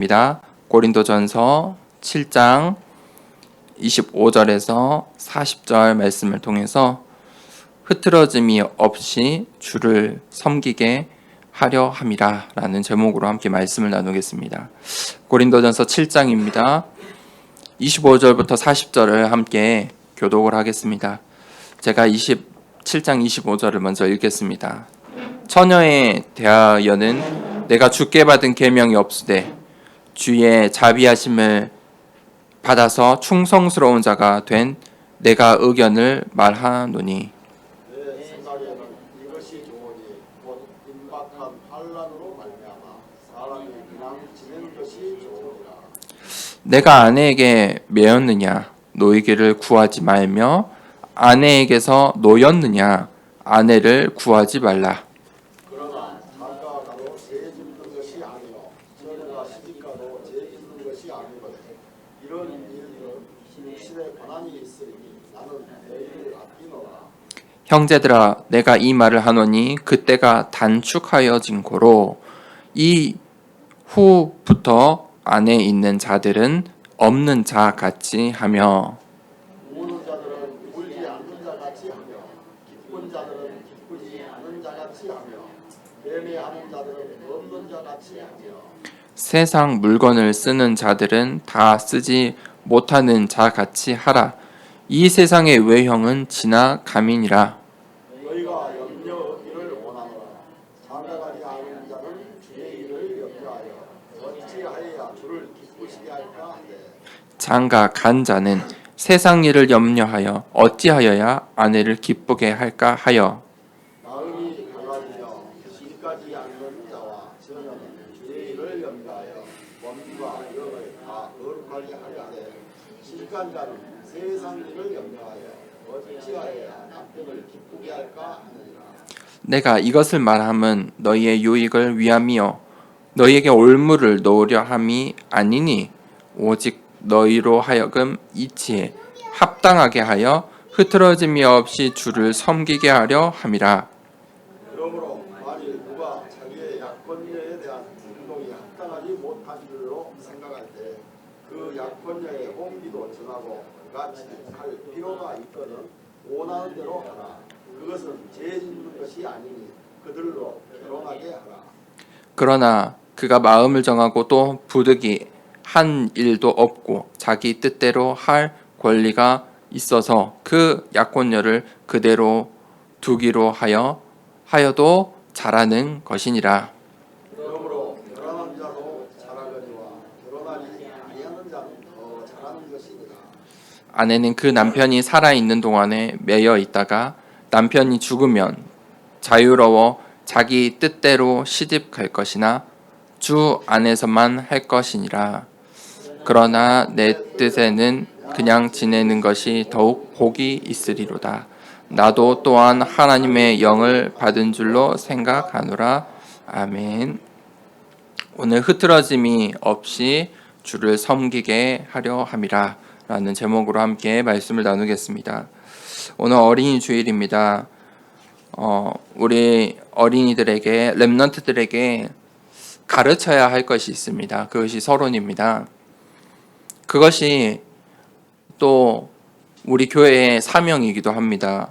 입니다. 고린도전서 7장 25절에서 40절 말씀을 통해서 흐트러짐이 없이 주를 섬기게 하려 함이라 라는 제목으로 함께 말씀을 나누겠습니다. 고린도전서 7장입니다. 25절부터 40절을 함께 교독을 하겠습니다. 제가 7장 25절을 먼저 읽겠습니다. 처녀에 대하여는 내가 주께 받은 계명이 없으되 주의 자비하심을 받아서 충성스러운 자가 된 내가 의견을 말하노니 내 생각에는 이것이 좋으니 곧 임박한 환난으로 말미암아 사람이 그냥 지내는 것이 좋으니라. 내가 아내에게 매였느냐 노이기를 구하지 말며 아내에게서 노였느냐 아내를 구하지 말라. 그러나 장가가 가도 죄 짓는 것이 아니요 처녀가 시집가도 죄 짓는 것이 아니거든. 이런 일들은 육신의 고난이 있으니 나는 너희를 아끼노라. 형제들아 내가 이 말을 하노니 그때가 단축하여진 고로 이후부터 안에 있는 자들은 없는 자 같이 하며 우는 자들은 울지 않는 자 같이 하며 기쁜 자들은 기쁘지 않은 자 같이 하며 매매하는 자들은 없는 자 같이 하며 세상 물건을 쓰는 자들은 다 쓰지 못하는 자 같이 하라. 이 세상의 외형은 지나감이니라. 너희가 염려하기를 원하노라. 장가가지 않은 자는 주의 일을 염려하여 어찌하여야 주를 기쁘시게 할까 하되 장가 간 자는 세상 일을 염려하여 어찌하여야 아내를 기쁘게 할까 하여 마음이 강하며 시집가지 않는 자와 처녀는 주의 일을 염려하여 몸과 영을 다 거룩하게 하려 하되 시집간 자는 세상 일을 염려하여 어찌하여야 남편을 기쁘게 할까 하느니라. 내가 이것을 말함은 너희의 유익을 위함이요 너희에게 올무를 놓으려 함이 아니니 오직 너희로 하여금 이치에 합당하게 하여 흐트러짐이 없이 주를 섬기게 하려 함이라. 그러므로 만일 누가 자기의 약혼녀에 대한 행동이 합당하지 못한 줄로 생각할 때 그 약혼녀의 홍기도 전하고 같이 할 필요가 있거든 원하는 대로 하라. 그것은 죄 짓는 것이 아니니 그들로 결혼하게 하라. 그러나 그가 마음을 정하고 또 부득이 한 일도 없고 자기 뜻대로 할 권리가 있어서 그 약혼녀를 그대로 두기로 하여도 잘하는 것이니라. 그러므로 결혼한 자도 잘하거니와 결혼하지 아니하는 자는 더 잘하는 것이니라. 아내는 그 남편이 살아있는 동안에 매여 있다가 남편이 죽으면 자유로워 자기 뜻대로 시집 갈 것이나 주 안에서만 할 것이니라. 그러나 내 뜻에는 그냥 지내는 것이 더욱 복이 있으리로다. 나도 또한 하나님의 영을 받은 줄로 생각하노라. 아멘. 오늘 흐트러짐이 없이 주를 섬기게 하려 함이라 라는 제목으로 함께 말씀을 나누겠습니다. 오늘 어린이 주일입니다. 우리 어린이들에게 렘넌트들에게 가르쳐야 할 것이 있습니다. 그것이 서론입니다. 그것이 또 우리 교회의 사명이기도 합니다.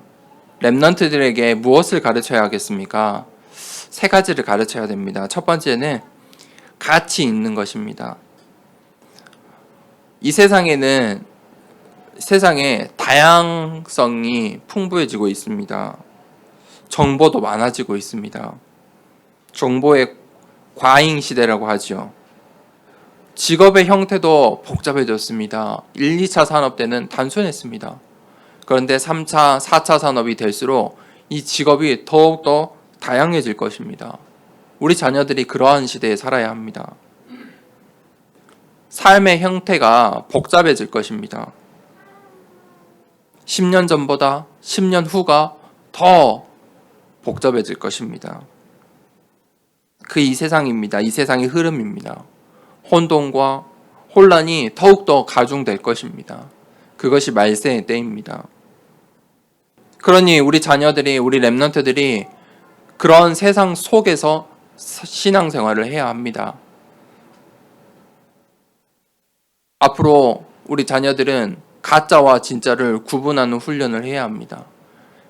렘넌트들에게 무엇을 가르쳐야 하겠습니까? 세 가지를 가르쳐야 됩니다. 첫 번째는 가치 있는 것입니다. 이 세상에 다양성이 풍부해지고 있습니다. 정보도 많아지고 있습니다. 정보의 과잉 시대라고 하죠. 직업의 형태도 복잡해졌습니다. 1, 2차 산업 때는 단순했습니다. 그런데 3차, 4차 산업이 될수록 이 직업이 더욱더 다양해질 것입니다. 우리 자녀들이 그러한 시대에 살아야 합니다. 삶의 형태가 복잡해질 것입니다. 10년 전보다 10년 후가 더 복잡해질 것입니다. 이 세상입니다. 이 세상의 흐름입니다. 혼돈과 혼란이 더욱더 가중될 것입니다. 그것이 말세의 때입니다. 그러니 우리 자녀들이, 우리 렘넌트들이 그런 세상 속에서 신앙생활을 해야 합니다. 앞으로 우리 자녀들은 가짜와 진짜를 구분하는 훈련을 해야 합니다.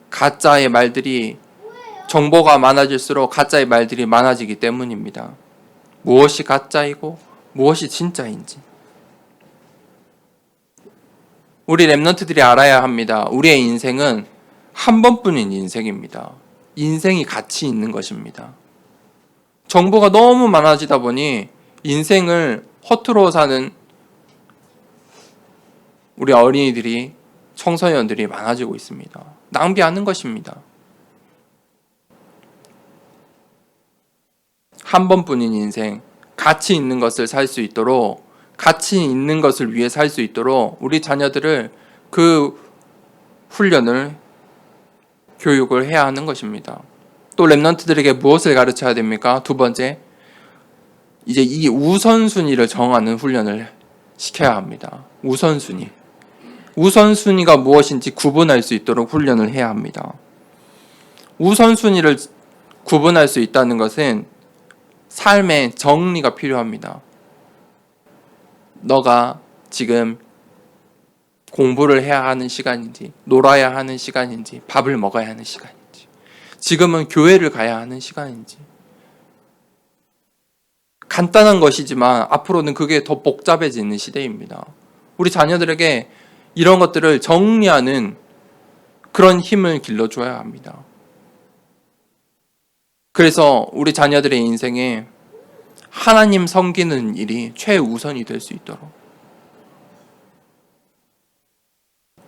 가짜의 말들이 정보가 많아질수록 가짜의 말들이 많아지기 때문입니다. 무엇이 가짜이고 무엇이 진짜인지 우리 랩런트들이 알아야 합니다. 우리의 인생은 한 번뿐인 인생입니다. 인생이 가치 있는 것입니다. 정보가 너무 많아지다 보니 인생을 허투루 사는 우리 어린이들이 청소년들이 많아지고 있습니다. 낭비하는 것입니다. 한 번뿐인 인생, 가치 있는 것을 살 수 있도록, 가치 있는 것을 위해 살 수 있도록 우리 자녀들을 그 훈련을, 교육을 해야 하는 것입니다. 또 랩런트들에게 무엇을 가르쳐야 됩니까? 두 번째, 이제 이 우선순위를 정하는 훈련을 시켜야 합니다. 우선순위. 우선순위가 무엇인지 구분할 수 있도록 훈련을 해야 합니다. 우선순위를 구분할 수 있다는 것은 삶의 정리가 필요합니다. 너가 지금 공부를 해야 하는 시간인지, 놀아야 하는 시간인지, 밥을 먹어야 하는 시간인지, 지금은 교회를 가야 하는 시간인지. 간단한 것이지만 앞으로는 그게 더 복잡해지는 시대입니다. 우리 자녀들에게 이런 것들을 정리하는 그런 힘을 길러줘야 합니다. 그래서 우리 자녀들의 인생에 하나님 섬기는 일이 최우선이 될 수 있도록,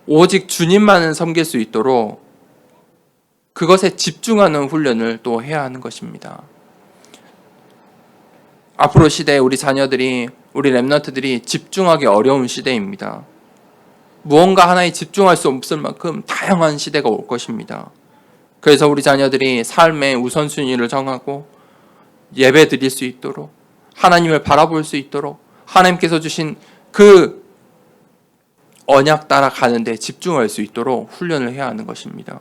오직 주님만을 섬길 수 있도록 그것에 집중하는 훈련을 또 해야 하는 것입니다. 앞으로 시대에 우리 자녀들이, 우리 랩런트들이 집중하기 어려운 시대입니다. 무언가 하나에 집중할 수 없을 만큼 다양한 시대가 올 것입니다. 그래서 우리 자녀들이 삶의 우선순위를 정하고 예배 드릴 수 있도록, 하나님을 바라볼 수 있도록, 하나님께서 주신 그 언약 따라 가는데 집중할 수 있도록 훈련을 해야 하는 것입니다.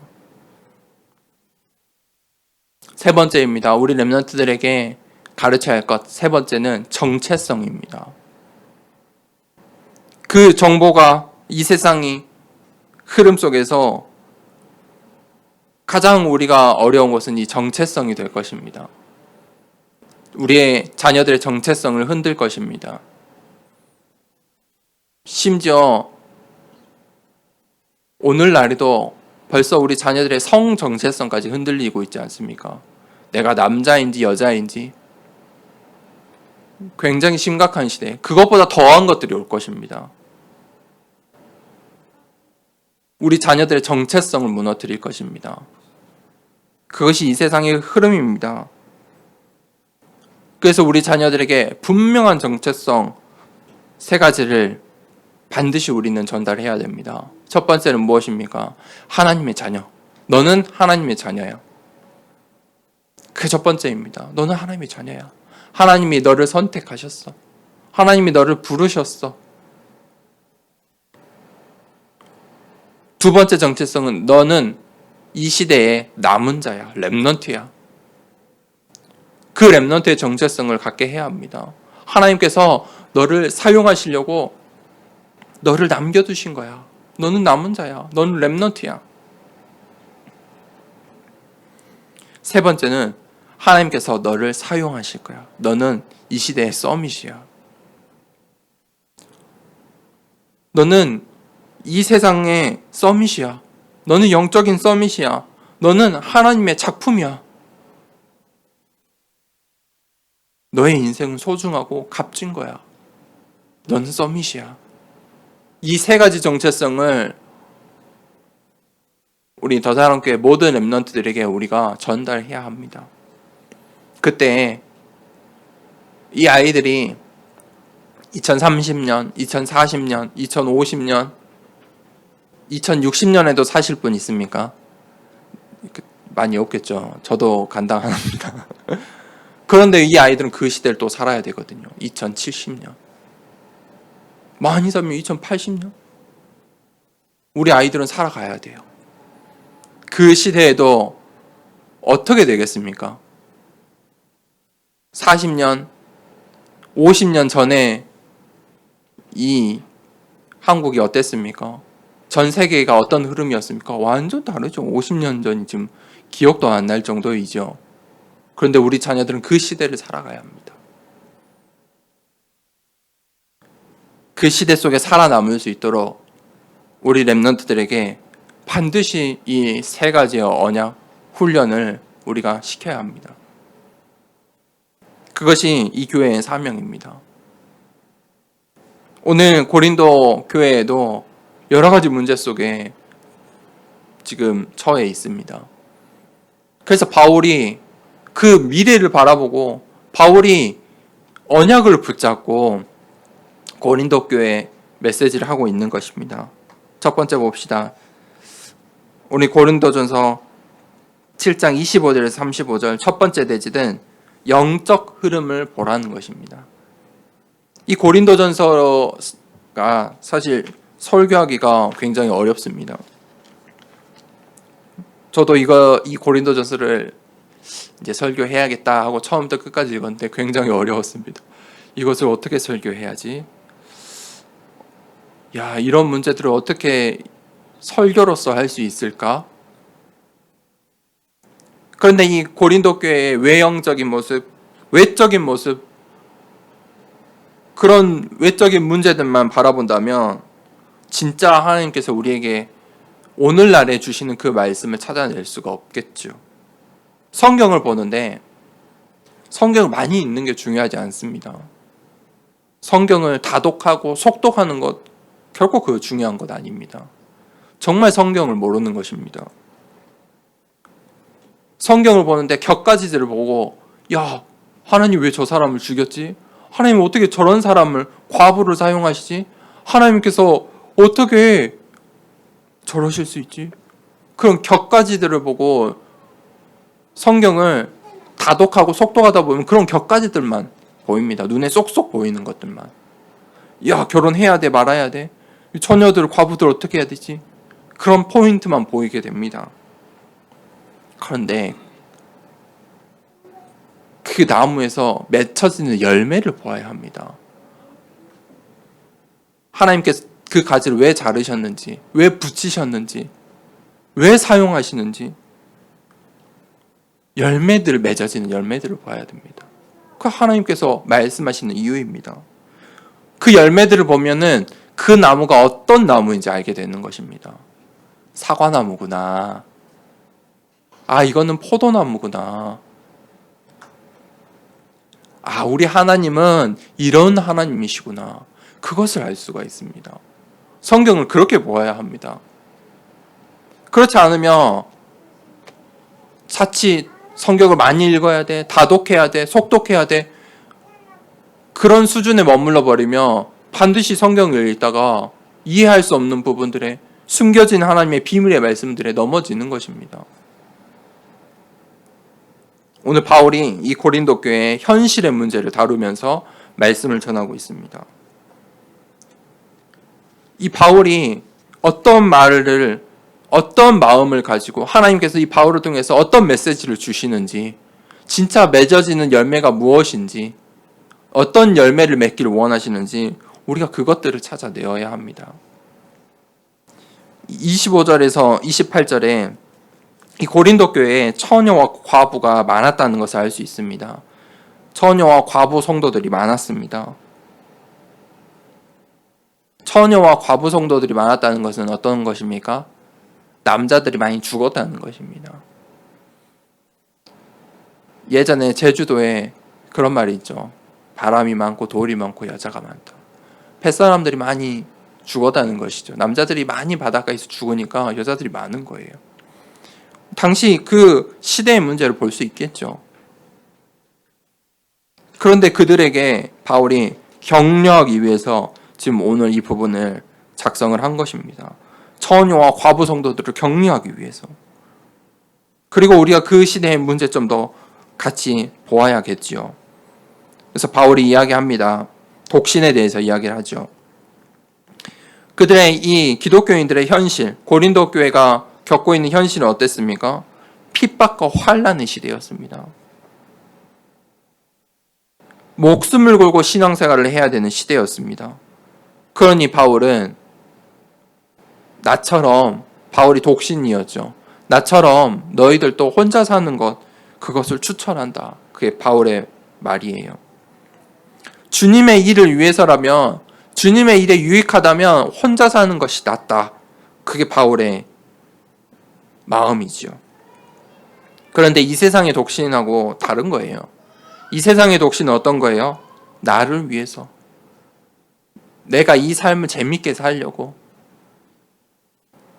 세 번째입니다. 우리 랩런트들에게 가르쳐야 할 것, 세 번째는 정체성입니다. 그 정보가 이 세상이 흐름 속에서 가장 우리가 어려운 것은 이 정체성이 될 것입니다. 우리의 자녀들의 정체성을 흔들 것입니다. 심지어 오늘날에도 벌써 우리 자녀들의 성 정체성까지 흔들리고 있지 않습니까? 내가 남자인지 여자인지 굉장히 심각한 시대, 그것보다 더한 것들이 올 것입니다. 우리 자녀들의 정체성을 무너뜨릴 것입니다. 그것이 이 세상의 흐름입니다. 그래서 우리 자녀들에게 분명한 정체성 세 가지를 반드시 우리는 전달해야 됩니다. 첫 번째는 무엇입니까? 하나님의 자녀. 너는 하나님의 자녀야. 그게 첫 번째입니다. 너는 하나님의 자녀야. 하나님이 너를 선택하셨어. 하나님이 너를 부르셨어. 두 번째 정체성은 너는 이 시대의 남은 자야. 렘넌트야. 그 렘넌트의 정체성을 갖게 해야 합니다. 하나님께서 너를 사용하시려고 너를 남겨두신 거야. 너는 남은 자야. 너는 렘넌트야. 세 번째는 하나님께서 너를 사용하실 거야. 너는 이 시대의 서밋이야. 너는 이 세상의 서밋이야. 너는 영적인 서밋이야. 너는 하나님의 작품이야. 너의 인생은 소중하고 값진 거야. 너는 서밋이야. 이 세 가지 정체성을 우리 더사랑교회 모든 랩런트들에게 우리가 전달해야 합니다. 그때 이 아이들이 2030년, 2040년, 2050년, 2060년에도 사실 분 있습니까? 많이 없겠죠. 저도 간당합니다. 그런데 이 아이들은 그 시대를 또 살아야 되거든요. 2070년. 많이 살면 2080년? 우리 아이들은 살아가야 돼요. 그 시대에도 어떻게 되겠습니까? 40년, 50년 전에 이 한국이 어땠습니까? 전 세계가 어떤 흐름이었습니까? 완전 다르죠. 50년 전이 지금 기억도 안 날 정도이죠. 그런데 우리 자녀들은 그 시대를 살아가야 합니다. 그 시대 속에 살아남을 수 있도록 우리 렘넌트들에게 반드시 이 세 가지의 언약 훈련을 우리가 시켜야 합니다. 그것이 이 교회의 사명입니다. 오늘 고린도 교회에도 여러 가지 문제 속에 지금 처해 있습니다. 그래서 바울이 그 미래를 바라보고 바울이 언약을 붙잡고 고린도 교회에 메시지를 하고 있는 것입니다. 첫 번째 봅시다. 우리 고린도전서 7장 25절에서 35절 첫 번째 대지는 영적 흐름을 보라는 것입니다. 이 고린도전서가 사실 설교하기가 굉장히 어렵습니다. 저도 이 고린도전서를 이제 설교해야겠다 하고 처음부터 끝까지 읽었는데 굉장히 어려웠습니다. 이것을 어떻게 설교해야지? 이런 문제들을 어떻게 설교로서 할 수 있을까? 그런데 이 고린도 교회의 외형적인 모습, 외적인 모습, 그런 외적인 문제들만 바라본다면 진짜 하나님께서 우리에게 오늘날에 주시는 그 말씀을 찾아낼 수가 없겠죠. 성경을 보는데 성경을 많이 읽는 게 중요하지 않습니다. 성경을 다독하고 속독하는 것 결코 그 중요한 것 아닙니다. 정말 성경을 모르는 것입니다. 성경을 보는데 격가지들을 보고 하나님 왜 저 사람을 죽였지? 하나님 어떻게 저런 사람을 과부를 사용하시지? 하나님께서 어떻게 저러실 수 있지? 그런 격가지들을 보고 성경을 다독하고 속독하다 보면 그런 격가지들만 보입니다. 눈에 쏙쏙 보이는 것들만. 결혼해야 돼 말아야 돼? 처녀들 과부들 어떻게 해야 되지? 그런 포인트만 보이게 됩니다. 그런데 그 나무에서 맺혀지는 열매를 보아야 합니다. 하나님께서 그 가지를 왜 자르셨는지, 왜 붙이셨는지, 왜 사용하시는지 맺어지는 열매들을 봐야 됩니다. 그 하나님께서 말씀하시는 이유입니다. 그 열매들을 보면은 그 나무가 어떤 나무인지 알게 되는 것입니다. 사과나무구나. 이거는 포도나무구나. 우리 하나님은 이런 하나님이시구나. 그것을 알 수가 있습니다. 성경을 그렇게 보아야 합니다. 그렇지 않으면 자칫 성경을 많이 읽어야 돼, 다독해야 돼, 속독해야 돼. 그런 수준에 머물러 버리며 반드시 성경을 읽다가 이해할 수 없는 부분들에 숨겨진 하나님의 비밀의 말씀들에 넘어지는 것입니다. 오늘 바울이 이 고린도 교회의 현실의 문제를 다루면서 말씀을 전하고 있습니다. 이 바울이 어떤 마음을 가지고 하나님께서 이 바울을 통해서 어떤 메시지를 주시는지, 진짜 맺어지는 열매가 무엇인지, 어떤 열매를 맺기를 원하시는지 우리가 그것들을 찾아내어야 합니다. 25절에서 28절에 이 고린도 교회에 처녀와 과부가 많았다는 것을 알 수 있습니다. 처녀와 과부 성도들이 많았습니다. 처녀와 과부 성도들이 많았다는 것은 어떤 것입니까? 남자들이 많이 죽었다는 것입니다. 예전에 제주도에 그런 말이 있죠. 바람이 많고 돌이 많고 여자가 많다. 뱃사람들이 많이 죽었다는 것이죠. 남자들이 많이 바닷가에서 죽으니까 여자들이 많은 거예요. 당시 그 시대의 문제를 볼 수 있겠죠. 그런데 그들에게 바울이 격려하기 위해서 지금 오늘 이 부분을 작성을 한 것입니다. 처녀와 과부 성도들을 격려하기 위해서. 그리고 우리가 그 시대의 문제점도 같이 보아야겠지요. 그래서 바울이 이야기합니다. 독신에 대해서 이야기를 하죠. 그들의 이 기독교인들의 현실, 고린도 교회가 겪고 있는 현실은 어땠습니까? 핍박과 환난의 시대였습니다. 목숨을 걸고 신앙생활을 해야 되는 시대였습니다. 그러니 바울은 나처럼, 바울이 독신이었죠. 나처럼 너희들도 혼자 사는 것, 그것을 추천한다. 그게 바울의 말이에요. 주님의 일을 위해서라면, 주님의 일에 유익하다면 혼자 사는 것이 낫다. 그게 바울의 마음이죠. 그런데 이 세상의 독신하고 다른 거예요. 이 세상의 독신은 어떤 거예요? 나를 위해서. 내가 이 삶을 재밌게 살려고.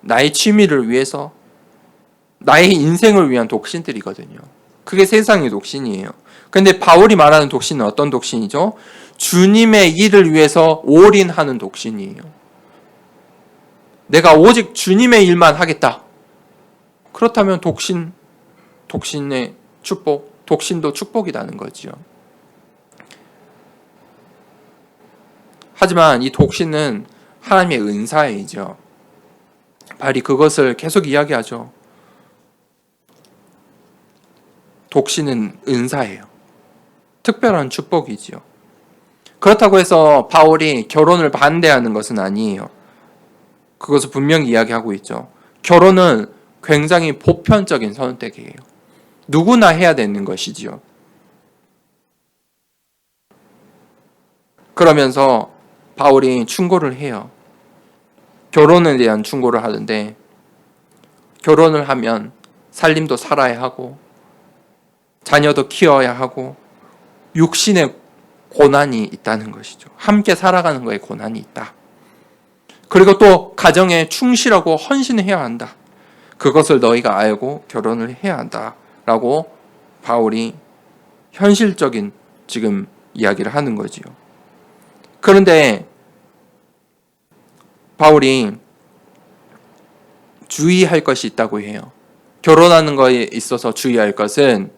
나의 취미를 위해서. 나의 인생을 위한 독신들이거든요. 그게 세상의 독신이에요. 그런데 바울이 말하는 독신은 어떤 독신이죠? 주님의 일을 위해서 올인하는 독신이에요. 내가 오직 주님의 일만 하겠다. 그렇다면 독신의 축복, 독신도 축복이라는 거지요. 하지만 이 독신은 하나님의 은사이죠. 바울이 그것을 계속 이야기하죠. 독신은 은사예요. 특별한 축복이지요. 그렇다고 해서 바울이 결혼을 반대하는 것은 아니에요. 그것을 분명히 이야기하고 있죠. 결혼은 굉장히 보편적인 선택이에요. 누구나 해야 되는 것이지요. 그러면서 바울이 충고를 해요. 결혼에 대한 충고를 하는데, 결혼을 하면 살림도 살아야 하고 자녀도 키워야 하고 육신의 고난이 있다는 것이죠. 함께 살아가는 거에 고난이 있다. 그리고 또 가정에 충실하고 헌신해야 한다. 그것을 너희가 알고 결혼을 해야 한다. 라고 바울이 현실적인 지금 이야기를 하는 거지요. 그런데 바울이 주의할 것이 있다고 해요. 결혼하는 거에 있어서 주의할 것은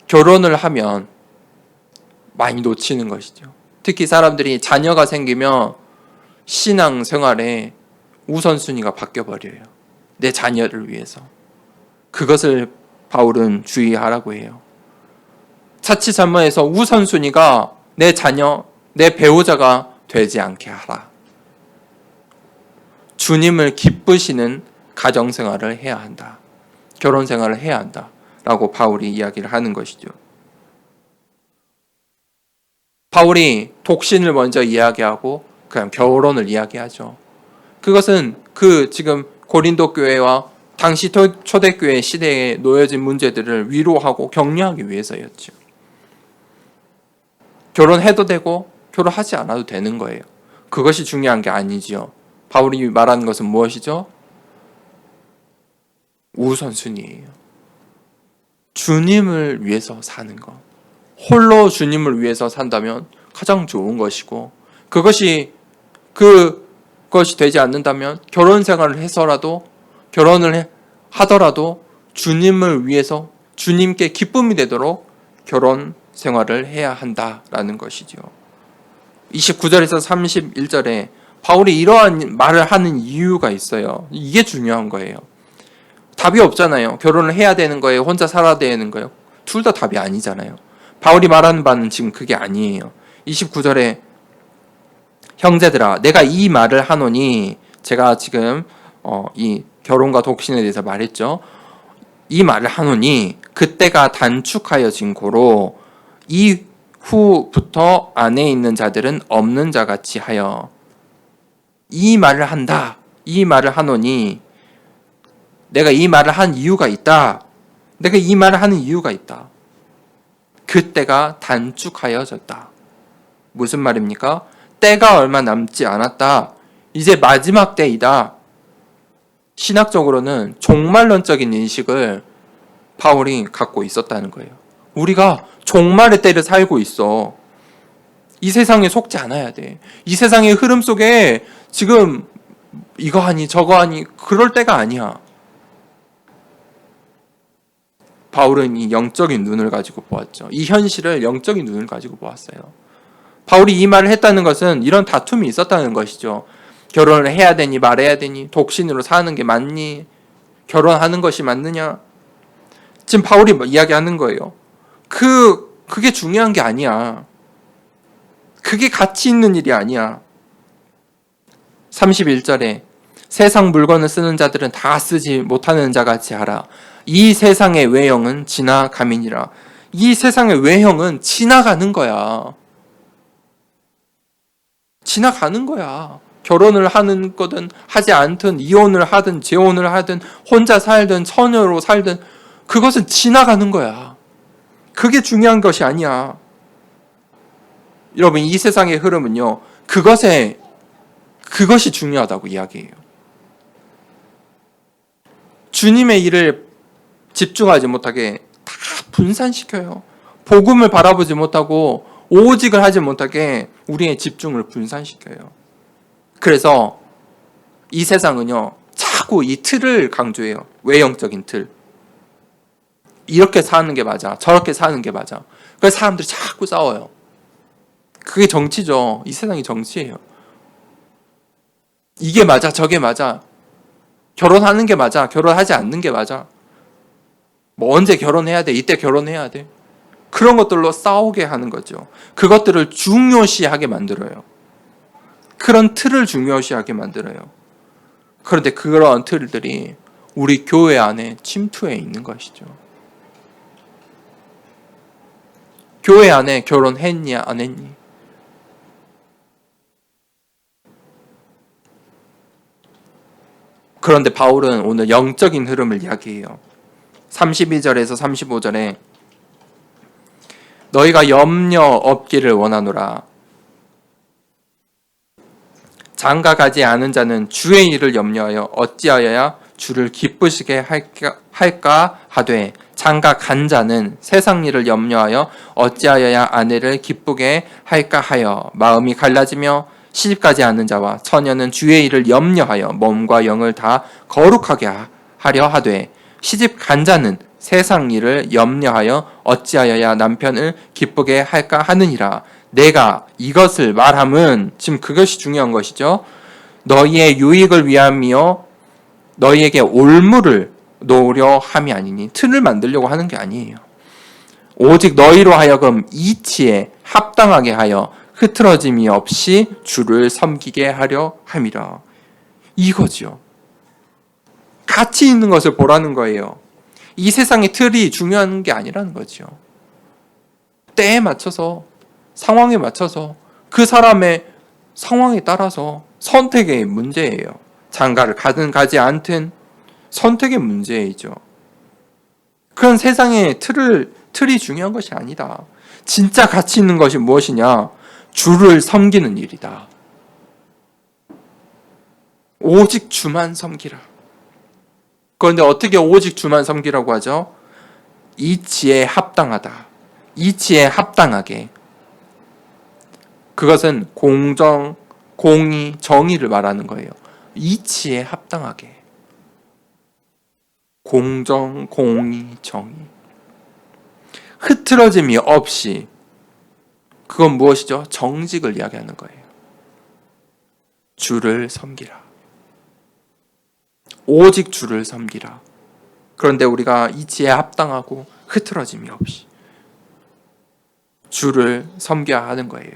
결혼을 하면 많이 놓치는 것이죠. 특히 사람들이 자녀가 생기면 신앙생활에 우선순위가 바뀌어버려요. 내 자녀를 위해서. 그것을 바울은 주의하라고 해요. 자칫잘못해서 우선순위가 내 자녀, 내 배우자가 되지 않게 하라. 주님을 기쁘시는 가정생활을 해야 한다. 결혼생활을 해야 한다. 라고 바울이 이야기를 하는 것이죠. 바울이 독신을 먼저 이야기하고 그냥 결혼을 이야기하죠. 그것은 지금 고린도 교회와 당시 초대교회 시대에 놓여진 문제들을 위로하고 격려하기 위해서였죠. 결혼해도 되고 결혼하지 않아도 되는 거예요. 그것이 중요한 게 아니지요. 바울이 말하는 것은 무엇이죠? 우선순위예요. 주님을 위해서 사는 것. 홀로 주님을 위해서 산다면 가장 좋은 것이고, 그것이 되지 않는다면 결혼 생활을 해서라도, 결혼을 하더라도 주님을 위해서 주님께 기쁨이 되도록 결혼 생활을 해야 한다라는 것이죠. 29절에서 31절에 바울이 이러한 말을 하는 이유가 있어요. 이게 중요한 거예요. 답이 없잖아요. 결혼을 해야 되는 거예요? 혼자 살아야 되는 거예요? 둘 다 답이 아니잖아요. 바울이 말하는 바는 지금 그게 아니에요. 29절에 형제들아, 내가 이 말을 하노니, 제가 지금 이 결혼과 독신에 대해서 말했죠. 이 말을 하노니 그때가 단축하여진 고로 이후부터 안에 있는 자들은 없는 자같이 하여. 이 말을 한다. 이 말을 하노니 내가 이 말을 한 이유가 있다. 내가 이 말을 하는 이유가 있다. 그때가 단축하여졌다. 무슨 말입니까? 때가 얼마 남지 않았다. 이제 마지막 때이다. 신학적으로는 종말론적인 인식을 바울이 갖고 있었다는 거예요. 우리가 종말의 때를 살고 있어. 이 세상에 속지 않아야 돼. 이 세상의 흐름 속에 지금 이거 하니 저거 하니 그럴 때가 아니야. 바울은 이 영적인 눈을 가지고 보았죠. 이 현실을 영적인 눈을 가지고 보았어요. 바울이 이 말을 했다는 것은 이런 다툼이 있었다는 것이죠. 결혼을 해야 되니 말해야 되니, 독신으로 사는 게 맞니, 결혼하는 것이 맞느냐. 지금 바울이 이야기하는 거예요. 그게 중요한 게 아니야. 그게 가치 있는 일이 아니야. 31절에 세상 물건을 쓰는 자들은 다 쓰지 못하는 자 같이 하라. 이 세상의 외형은 지나감이니라. 이 세상의 외형은 지나가는 거야. 지나가는 거야. 결혼을 하는 거든 하지 않든 이혼을 하든 재혼을 하든 혼자 살든 처녀로 살든 그것은 지나가는 거야. 그게 중요한 것이 아니야. 여러분, 이 세상의 흐름은요, 그것이 중요하다고 이야기해요. 주님의 일을 집중하지 못하게 다 분산시켜요. 복음을 바라보지 못하고 오직을 하지 못하게 우리의 집중을 분산시켜요. 그래서 이 세상은요, 자꾸 이 틀을 강조해요. 외형적인 틀. 이렇게 사는 게 맞아. 저렇게 사는 게 맞아. 그래서 사람들이 자꾸 싸워요. 그게 정치죠. 이 세상이 정치예요. 이게 맞아, 저게 맞아. 결혼하는 게 맞아, 결혼하지 않는 게 맞아. 뭐 언제 결혼해야 돼, 이때 결혼해야 돼. 그런 것들로 싸우게 하는 거죠. 그것들을 중요시하게 만들어요. 그런 틀을 중요시하게 만들어요. 그런데 그런 틀들이 우리 교회 안에 침투해 있는 것이죠. 교회 안에 결혼했냐 안 했니? 그런데 바울은 오늘 영적인 흐름을 이야기해요. 32절에서 35절에 너희가 염려 없기를 원하노라. 장가가지 않은 자는 주의 일을 염려하여 어찌하여야 주를 기쁘시게 할까 하되 장가 간 자는 세상 일을 염려하여 어찌하여야 아내를 기쁘게 할까 하여 마음이 갈라지며 시집가지 않는 자와 처녀는 주의 일을 염려하여 몸과 영을 다 거룩하게 하려 하되 시집 간 자는 세상 일을 염려하여 어찌하여야 남편을 기쁘게 할까 하느니라. 내가 이것을 말함은, 지금 그것이 중요한 것이죠. 너희의 유익을 위함이요 너희에게 올무를 놓으려 함이 아니니, 틀을 만들려고 하는 게 아니에요. 오직 너희로 하여금 이치에 합당하게 하여 흐트러짐이 없이 주를 섬기게 하려 함이라. 이거죠. 가치 있는 것을 보라는 거예요. 이 세상의 틀이 중요한 게 아니라는 거죠. 때에 맞춰서, 상황에 맞춰서, 그 사람의 상황에 따라서 선택의 문제예요. 장가를 가든 가지 않든 선택의 문제이죠. 그런 세상의 틀이 중요한 것이 아니다. 진짜 가치 있는 것이 무엇이냐? 주를 섬기는 일이다. 오직 주만 섬기라. 그런데 어떻게 오직 주만 섬기라고 하죠? 이치에 합당하다. 이치에 합당하게. 그것은 공정, 공의, 정의를 말하는 거예요. 이치에 합당하게. 공정, 공의, 정의. 흐트러짐이 없이. 그건 무엇이죠? 정직을 이야기하는 거예요. 주를 섬기라. 오직 주를 섬기라. 그런데 우리가 이치에 합당하고 흐트러짐이 없이 주를 섬겨야 하는 거예요.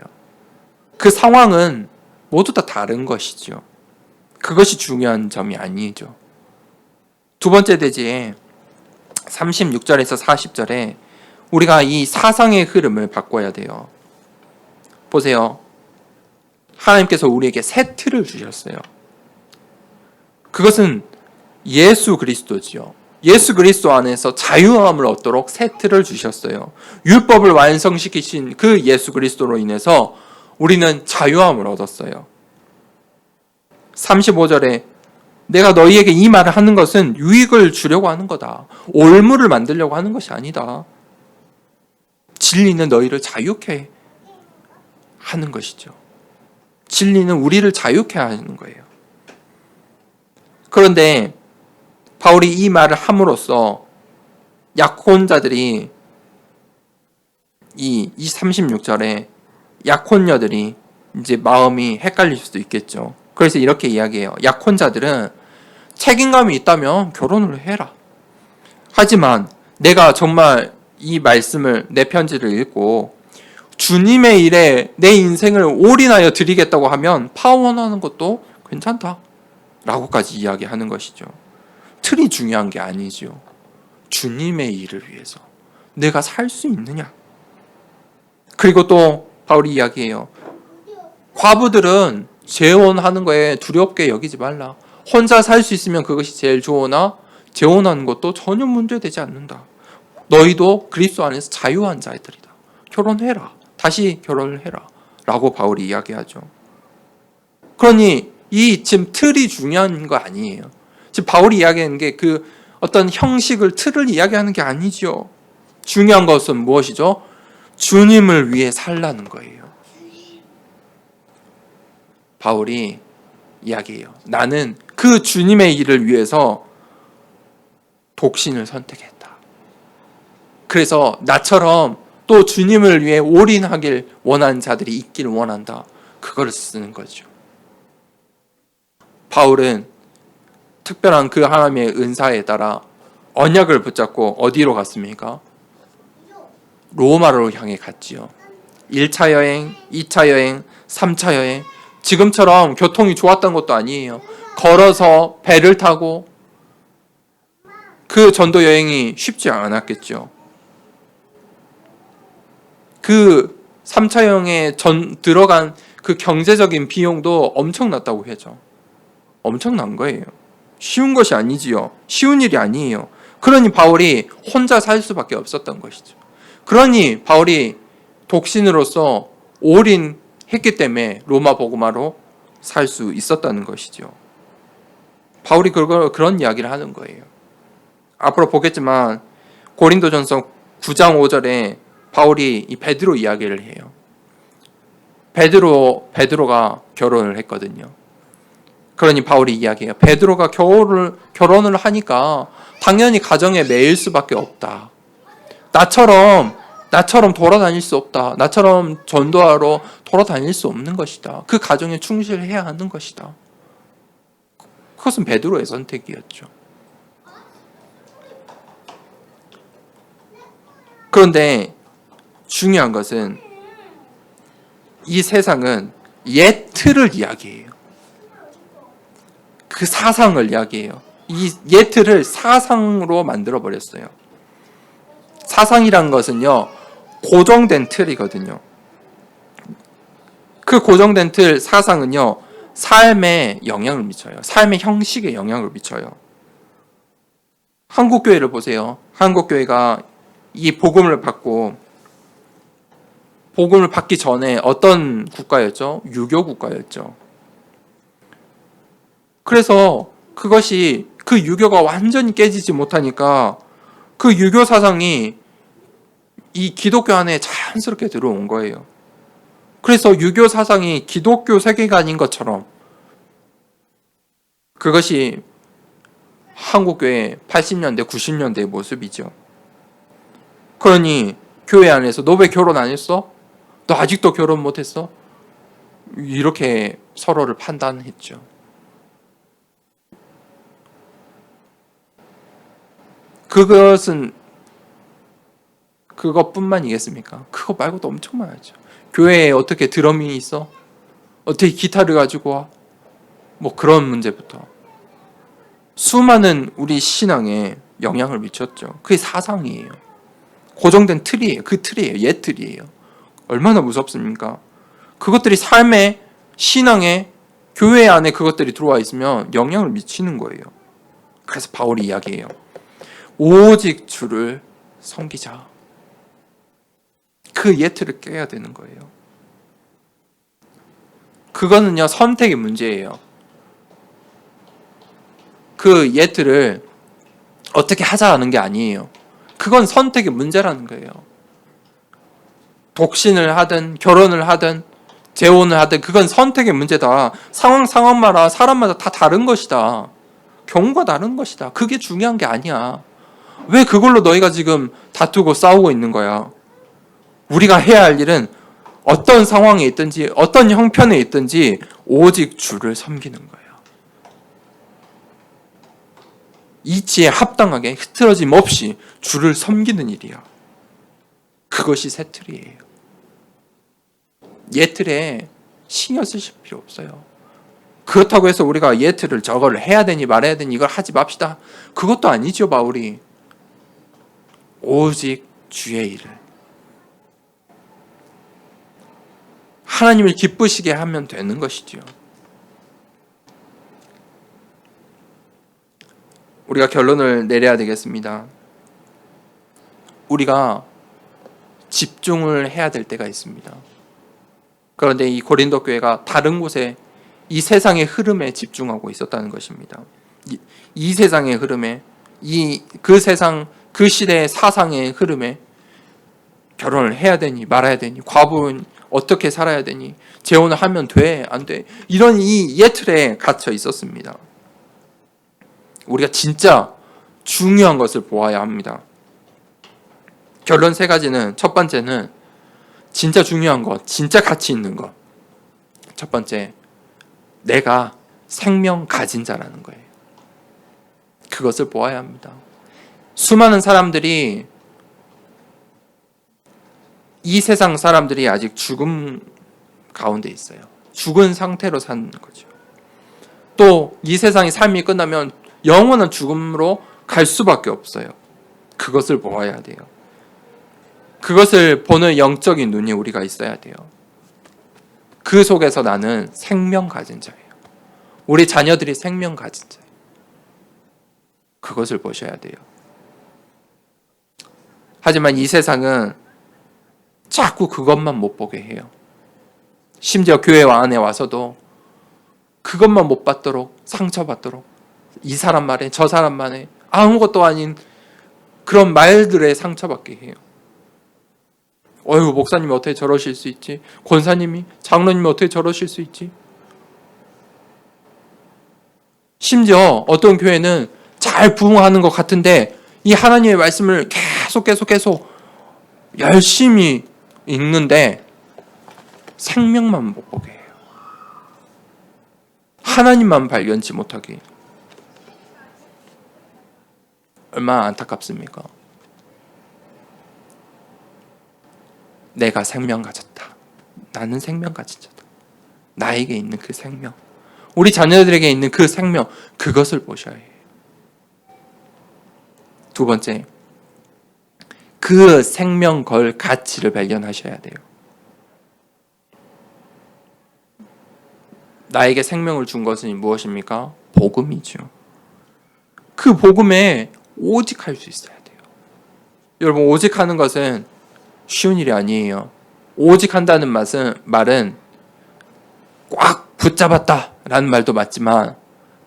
그 상황은 모두 다 다른 것이죠. 그것이 중요한 점이 아니죠. 두 번째 대지에 36절에서 40절에 우리가 이 사상의 흐름을 바꿔야 돼요. 보세요. 하나님께서 우리에게 새 틀을 주셨어요. 그것은 예수 그리스도지요. 예수 그리스도 안에서 자유함을 얻도록 새 틀을 주셨어요. 율법을 완성시키신 그 예수 그리스도로 인해서 우리는 자유함을 얻었어요. 35절에 내가 너희에게 이 말을 하는 것은 유익을 주려고 하는 거다. 올무를 만들려고 하는 것이 아니다. 진리는 너희를 자유케 하는 것이죠. 진리는 우리를 자유케 하는 거예요. 그런데 바울이 이 말을 함으로써 약혼자들이 이 36절에 약혼녀들이 이제 마음이 헷갈릴 수도 있겠죠. 그래서 이렇게 이야기해요. 약혼자들은 책임감이 있다면 결혼을 해라. 하지만 내가 정말 이 말씀을, 내 편지를 읽고 주님의 일에 내 인생을 올인하여 드리겠다고 하면 파혼하는 것도 괜찮다 라고까지 이야기하는 것이죠. 틀이 중요한 게 아니죠. 주님의 일을 위해서 내가 살 수 있느냐. 그리고 또 바울이 이야기해요. 과부들은 재혼하는 거에 두렵게 여기지 말라. 혼자 살 수 있으면 그것이 제일 좋으나 재혼하는 것도 전혀 문제되지 않는다. 너희도 그리스도 안에서 자유한 자들이다. 결혼해라. 다시 결혼을 해라. 라고 바울이 이야기하죠. 그러니 이 지금 틀이 중요한 거 아니에요. 지금 바울이 이야기하는 게 그 어떤 형식을, 틀을 이야기하는 게 아니죠. 중요한 것은 무엇이죠? 주님을 위해 살라는 거예요. 바울이 이야기해요. 나는 그 주님의 일을 위해서 독신을 선택했다. 그래서 나처럼 또 주님을 위해 올인하길 원하는 자들이 있기를 원한다. 그걸 쓰는 거죠. 바울은 특별한 그 하나님의 은사에 따라 언약을 붙잡고 어디로 갔습니까? 로마로 향해 갔지요. 1차 여행, 2차 여행, 3차 여행. 지금처럼 교통이 좋았던 것도 아니에요. 걸어서 배를 타고 그 전도 여행이 쉽지 않았겠죠. 그 3차 여행에 들어간 그 경제적인 비용도 엄청났다고 해죠. 엄청난 거예요. 쉬운 것이 아니지요. 쉬운 일이 아니에요. 그러니 바울이 혼자 살 수밖에 없었던 것이죠. 그러니 바울이 독신으로서 올인했기 때문에 로마 복음화로 살 수 있었다는 것이죠. 바울이 그런 이야기를 하는 거예요. 앞으로 보겠지만 고린도전서 9장 5절에 바울이 이 베드로 이야기를 해요. 베드로가 결혼을 했거든요. 그러니 바울이 이야기해요. 베드로가 결혼을 하니까 당연히 가정에 매일 수밖에 없다. 나처럼 돌아다닐 수 없다. 나처럼 전도하러 돌아다닐 수 없는 것이다. 그 가정에 충실해야 하는 것이다. 그것은 베드로의 선택이었죠. 그런데 중요한 것은 이 세상은 옛 틀을 이야기해요. 그 사상을 이야기해요. 이 옛 틀을 사상으로 만들어버렸어요. 사상이란 것은요, 고정된 틀이거든요. 그 고정된 틀, 사상은요, 삶에 영향을 미쳐요. 삶의 형식에 영향을 미쳐요. 한국교회를 보세요. 한국교회가 이 복음을 받기 전에 어떤 국가였죠? 유교 국가였죠. 그래서 그 유교가 완전히 깨지지 못하니까 그 유교 사상이 이 기독교 안에 자연스럽게 들어온 거예요. 그래서 유교 사상이 기독교 세계관인 것처럼 그것이 한국교회 80년대, 90년대의 모습이죠. 그러니 교회 안에서 너 왜 결혼 안 했어? 너 아직도 결혼 못 했어? 이렇게 서로를 판단했죠. 그것뿐만이겠습니까? 그거 말고도 엄청 많았죠. 교회에 어떻게 드럼이 있어? 어떻게 기타를 가지고 와? 뭐 그런 문제부터 수많은 우리 신앙에 영향을 미쳤죠. 그게 사상이에요. 고정된 틀이에요. 그 틀이에요. 옛 틀이에요. 얼마나 무섭습니까? 그것들이 삶의 신앙에 교회 안에 그것들이 들어와 있으면 영향을 미치는 거예요. 그래서 바울이 이야기해요. 오직 주를 섬기자. 그 옛 틀을 깨야 되는 거예요. 그거는요, 선택의 문제예요. 그 옛 틀을 어떻게 하자는 게 아니에요. 그건 선택의 문제라는 거예요. 독신을 하든 결혼을 하든 재혼을 하든 그건 선택의 문제다. 상황마다 사람마다 다 다른 것이다. 경우가 다른 것이다. 그게 중요한 게 아니야. 왜 그걸로 너희가 지금 다투고 싸우고 있는 거야? 우리가 해야 할 일은 어떤 상황에 있든지 어떤 형편에 있든지 오직 주를 섬기는 거예요. 이치에 합당하게 흐트러짐 없이 주를 섬기는 일이야. 그것이 새 틀이에요. 옛 틀에 신경 쓰실 필요 없어요. 그렇다고 해서 우리가 예트를 저거를 해야 되니 말아야 되니 이걸 하지 맙시다. 그것도 아니죠, 바울이. 오직 주의 일을. 하나님을 기쁘시게 하면 되는 것이지요. 우리가 결론을 내려야 되겠습니다. 우리가 집중을 해야 될 때가 있습니다. 그런데 이 고린도 교회가 다른 곳에 이 세상의 흐름에 집중하고 있었다는 것입니다. 이 세상의 흐름에, 그 세상, 그 시대의 사상의 흐름에 결혼을 해야 되니 말아야 되니, 과부는 어떻게 살아야 되니, 재혼을 하면 돼 안 돼, 이런 이 예틀에 갇혀 있었습니다. 우리가 진짜 중요한 것을 보아야 합니다. 결론 세 가지는, 첫 번째는 진짜 중요한 것, 진짜 가치 있는 것. 첫 번째, 내가 생명 가진 자라는 거예요. 그것을 보아야 합니다. 수많은 사람들이, 이 세상 사람들이 아직 죽음 가운데 있어요. 죽은 상태로 사는 거죠. 또 이 세상의 삶이 끝나면 영원한 죽음으로 갈 수밖에 없어요. 그것을 보아야 돼요. 그것을 보는 영적인 눈이 우리가 있어야 돼요. 그 속에서 나는 생명 가진 자예요. 우리 자녀들이 생명 가진 자예요. 그것을 보셔야 돼요. 하지만 이 세상은 자꾸 그것만 못 보게 해요. 심지어 교회 안에 와서도 그것만 못 받도록, 상처받도록, 이 사람 말에 저 사람 말에 아무것도 아닌 그런 말들에 상처받게 해요. 어휴, 목사님이 어떻게 저러실 수 있지? 권사님이, 장로님이 어떻게 저러실 수 있지? 심지어 어떤 교회는 잘 부흥하는 것 같은데 이 하나님의 말씀을 계속 열심히 읽는데 생명만 못 보게 해요. 하나님만 발견치 못하게 해요. 얼마나 안타깝습니까? 내가 생명 가졌다. 나는 생명 가진 자다. 나에게 있는 그 생명, 우리 자녀들에게 있는 그 생명, 그것을 보셔야 해요. 두 번째, 그 생명 걸 가치를 발견하셔야 돼요. 나에게 생명을 준 것은 무엇입니까? 복음이죠. 그 복음에 오직 할 수 있어야 돼요. 여러분, 오직 하는 것은 쉬운 일이 아니에요. 오직 한다는 말은 꽉 붙잡았다 라는 말도 맞지만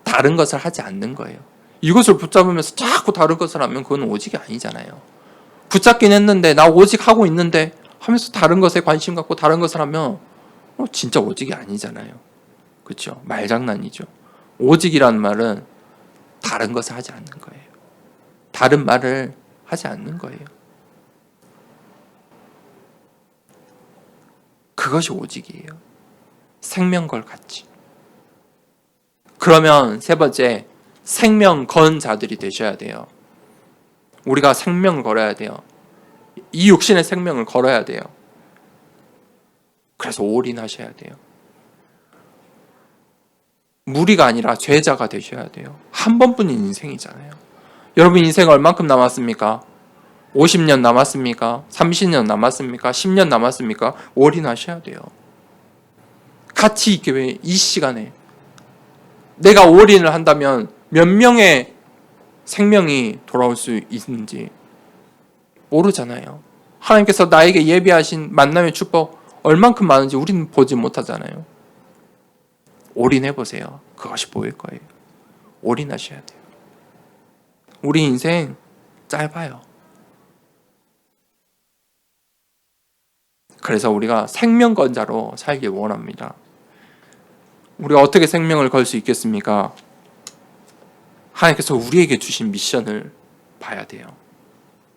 다른 것을 하지 않는 거예요. 이것을 붙잡으면서 자꾸 다른 것을 하면 그건 오직이 아니잖아요. 붙잡긴 했는데 나 오직 하고 있는데 하면서 다른 것에 관심 갖고 다른 것을 하면 진짜 오직이 아니잖아요. 그렇죠? 말장난이죠. 오직이라는 말은 다른 것을 하지 않는 거예요. 다른 말을 하지 않는 거예요. 그것이 오직이에요. 생명 걸 가치. 그러면 세 번째, 생명 건 자들이 되셔야 돼요. 우리가 생명을 걸어야 돼요. 이 육신의 생명을 걸어야 돼요. 그래서 올인하셔야 돼요. 무리가 아니라 죄자가 되셔야 돼요. 한 번뿐인 인생이잖아요. 여러분 인생 얼만큼 남았습니까? 50년 남았습니까? 30년 남았습니까? 10년 남았습니까? 올인하셔야 돼요. 가치 있게 왜 이 시간에 내가 올인을 한다면 몇 명의 생명이 돌아올 수 있는지 모르잖아요. 하나님께서 나에게 예비하신 만남의 축복 얼만큼 많은지 우리는 보지 못하잖아요. 올인해보세요. 그것이 보일 거예요. 올인하셔야 돼요. 우리 인생 짧아요. 그래서 우리가 생명건자로 살길 원합니다. 우리가 어떻게 생명을 걸 수 있겠습니까? 하나님께서 우리에게 주신 미션을 봐야 돼요.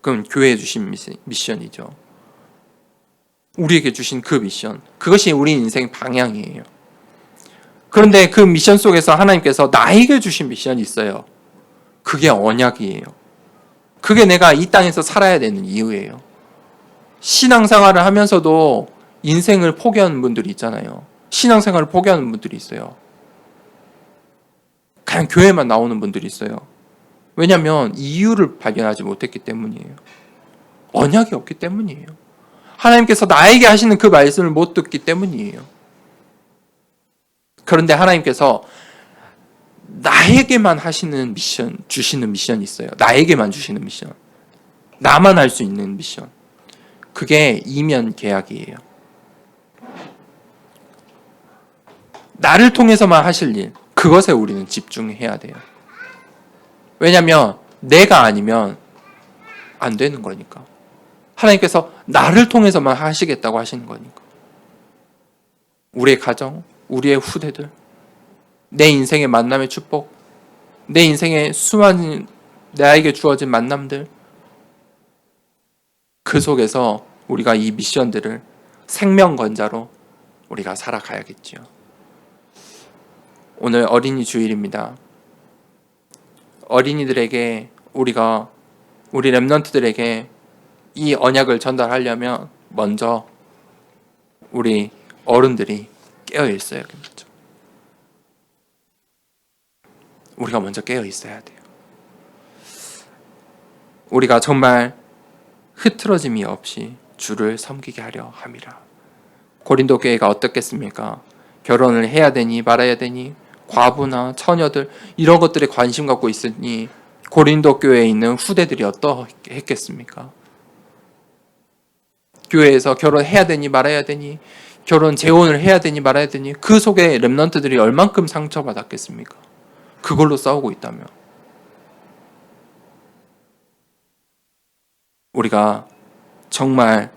그건 교회에 주신 미션이죠. 우리에게 주신 그 미션, 그것이 우리 인생 방향이에요. 그런데 그 미션 속에서 하나님께서 나에게 주신 미션이 있어요. 그게 언약이에요. 그게 내가 이 땅에서 살아야 되는 이유예요. 신앙생활을 하면서도 인생을 포기하는 분들이 있잖아요. 신앙생활을 포기하는 분들이 있어요. 그냥 교회만 나오는 분들이 있어요. 왜냐하면 이유를 발견하지 못했기 때문이에요. 언약이 없기 때문이에요. 하나님께서 나에게 하시는 그 말씀을 못 듣기 때문이에요. 그런데 하나님께서 나에게만 하시는 미션, 주시는 미션이 있어요. 나에게만 주시는 미션. 나만 할 수 있는 미션. 그게 이면 계약이에요. 나를 통해서만 하실 일, 그것에 우리는 집중해야 돼요. 왜냐하면 내가 아니면 안 되는 거니까. 하나님께서 나를 통해서만 하시겠다고 하시는 거니까. 우리의 가정, 우리의 후대들, 내 인생의 만남의 축복, 내 인생의 수많은 나에게 주어진 만남들, 그 속에서 우리가 이 미션들을 생명건자로 우리가 살아가야겠죠. 오늘 어린이 주일입니다. 어린이들에게 우리 렘넌트들에게 이 언약을 전달하려면 먼저 우리 어른들이 깨어 있어야겠죠. 우리가 먼저 깨어 있어야 돼요. 우리가 정말 흐트러짐이 없이 주를 섬기게 하려 함이라. 고린도 교회가 어떻겠습니까? 결혼을 해야 되니 말아야 되니 과부나 처녀들 이런 것들에 관심 갖고 있으니 고린도 교회에 있는 후대들이 어떠했겠습니까? 교회에서 결혼해야 되니 말아야 되니 결혼 재혼을 해야 되니 말아야 되니 그 속에 렘넌트들이 얼만큼 상처받았겠습니까? 그걸로 싸우고 있다면 우리가 정말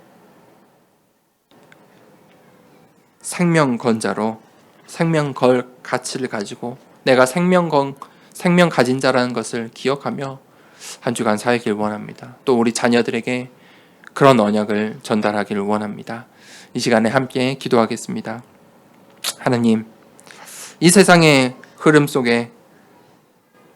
생명건자로 생명걸 가치를 가지고 내가 생명 가진 자라는 것을 기억하며 한 주간 살길 원합니다. 또 우리 자녀들에게 그런 언약을 전달하기를 원합니다. 이 시간에 함께 기도하겠습니다. 하나님, 이 세상의 흐름 속에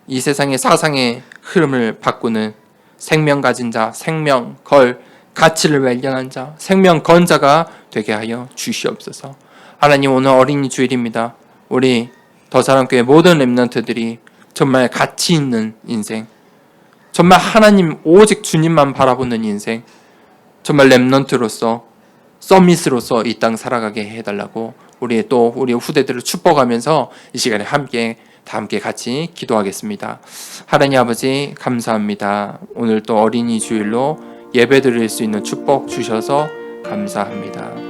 이 세상의 사상의 흐름을 바꾸는 생명 가진 자, 생명걸 가치를 발견한 자, 생명건자가 되게 하여 주시옵소서. 하나님, 오늘 어린이 주일입니다. 우리 더사랑교회 모든 렘넌트들이 정말 가치 있는 인생, 정말 하나님 오직 주님만 바라보는 인생, 정말 렘넌트로서 서밋으로서 이 땅 살아가게 해달라고 우리 후대들을 축복하면서 이 시간에 다 함께 같이 기도하겠습니다. 하나님 아버지 감사합니다. 오늘 또 어린이 주일로 예배 드릴 수 있는 축복 주셔서 감사합니다.